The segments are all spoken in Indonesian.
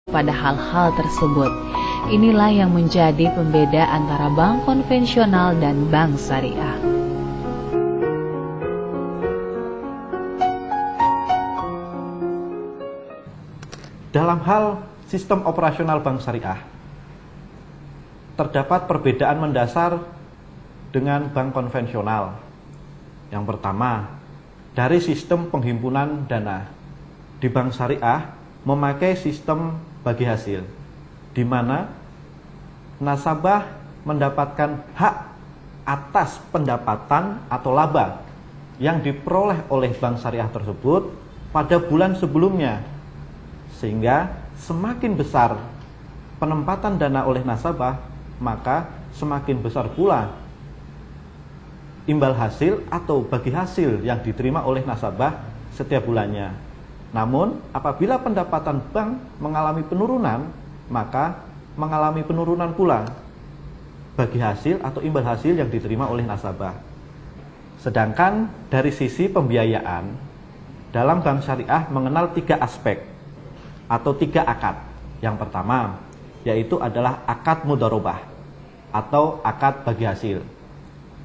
pada hal-hal tersebut. Inilah yang menjadi pembeda antara bank konvensional dan bank syariah. Dalam hal sistem operasional bank syariah, terdapat perbedaan mendasar dengan bank konvensional. Yang pertama, dari sistem penghimpunan dana. Di bank syariah memakai sistem bagi hasil, di mana nasabah mendapatkan hak atas pendapatan atau laba yang diperoleh oleh bank syariah tersebut pada bulan sebelumnya, sehingga semakin besar penempatan dana oleh nasabah, maka semakin besar pula imbal hasil atau bagi hasil yang diterima oleh nasabah setiap bulannya. Namun, apabila pendapatan bank mengalami penurunan, maka mengalami penurunan pula bagi hasil atau imbal hasil yang diterima oleh nasabah. Sedangkan dari sisi pembiayaan, dalam bank syariah mengenal 3 aspek atau 3 akad. Yang pertama, yaitu adalah akad mudharabah atau akad bagi hasil.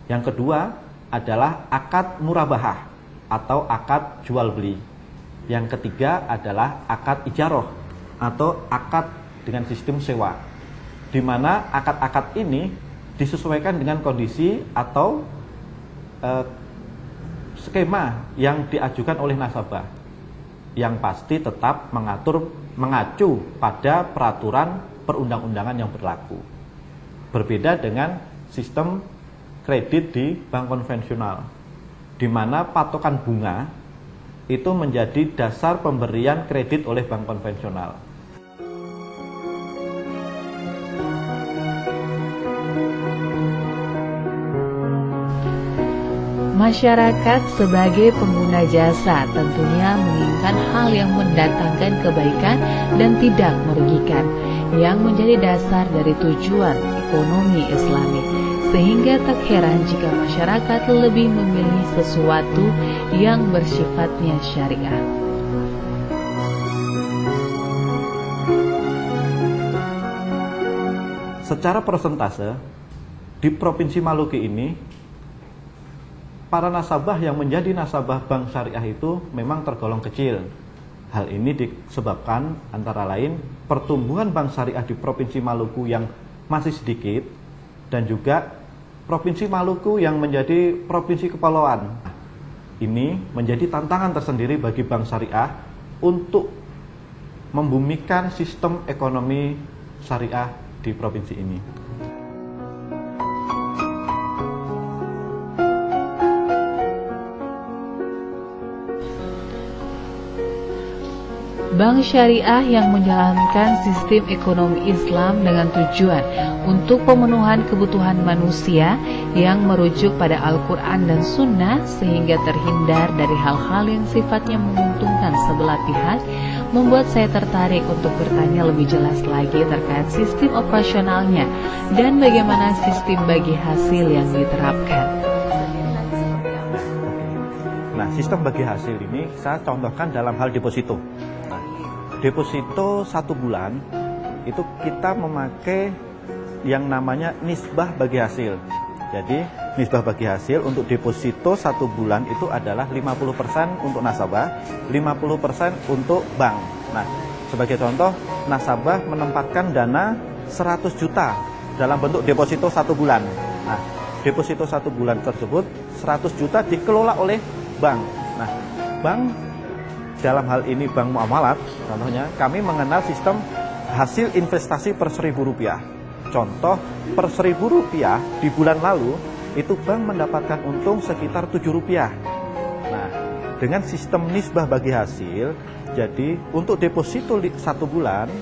Yang kedua adalah akad murabahah atau akad jual beli. Yang ketiga adalah akad ijarah atau akad dengan sistem sewa, di mana akad-akad ini disesuaikan dengan kondisi atau skema yang diajukan oleh nasabah, yang pasti tetap mengacu pada peraturan perundang-undangan yang berlaku. Berbeda dengan sistem kredit di bank konvensional, di mana patokan bunga itu menjadi dasar pemberian kredit oleh bank konvensional. Masyarakat sebagai pengguna jasa tentunya menginginkan hal yang mendatangkan kebaikan dan tidak merugikan, yang menjadi dasar dari tujuan ekonomi Islami. Sehingga tak heran jika masyarakat lebih memilih sesuatu yang bersifatnya syariah. Secara persentase, di Provinsi Maluku ini, para nasabah yang menjadi nasabah bank syariah itu memang tergolong kecil. Hal ini disebabkan antara lain pertumbuhan bank syariah di Provinsi Maluku yang masih sedikit, dan juga Provinsi Maluku yang menjadi provinsi kepulauan. Ini menjadi tantangan tersendiri bagi bank syariah untuk membumikan sistem ekonomi syariah di provinsi ini. Bank syariah yang menjalankan sistem ekonomi Islam dengan tujuan untuk pemenuhan kebutuhan manusia yang merujuk pada Al-Quran dan Sunnah, sehingga terhindar dari hal-hal yang sifatnya menguntungkan sebelah pihak, membuat saya tertarik untuk bertanya lebih jelas lagi terkait sistem operasionalnya dan bagaimana sistem bagi hasil yang diterapkan. Nah, sistem bagi hasil ini saya contohkan dalam hal deposito. Deposito 1 bulan itu kita memakai yang namanya nisbah bagi hasil. Jadi nisbah bagi hasil untuk deposito 1 bulan itu adalah 50% untuk nasabah, 50% untuk bank. Nah, sebagai contoh, nasabah menempatkan dana 100 juta dalam bentuk deposito 1 bulan. Nah, deposito 1 bulan tersebut 100 juta dikelola oleh bank. Nah, bank dalam hal ini bank muamalat, contohnya kami mengenal sistem hasil investasi per Rp1.000. Contoh, per Rp1.000 di bulan lalu, itu bank mendapatkan untung sekitar Rp7. Nah, dengan sistem nisbah bagi hasil, jadi untuk deposito 1 bulan,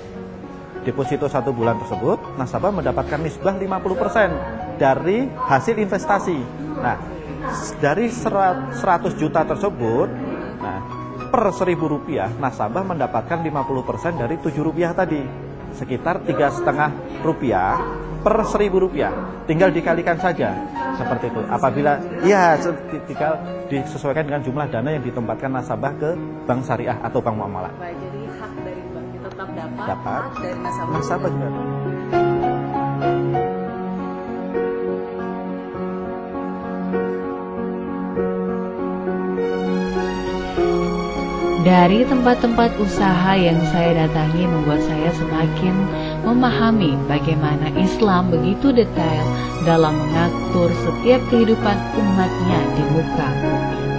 deposito 1 bulan tersebut, nasabah mendapatkan nisbah 50% dari hasil investasi. Nah, dari 100 juta tersebut, nah, per Rp1.000, nasabah mendapatkan 50% dari Rp7 tadi, sekitar Rp3,5 per Rp1.000. Tinggal dikalikan saja, seperti itu. Apabila, ya, tinggal disesuaikan dengan jumlah dana yang ditempatkan nasabah ke bank syariah atau bank muamalat. Jadi hak dari banknya tetap dapat dapat nasabah juga. Dari tempat-tempat usaha yang saya datangi membuat saya semakin memahami bagaimana Islam begitu detail dalam mengatur setiap kehidupan umatnya di muka bumi.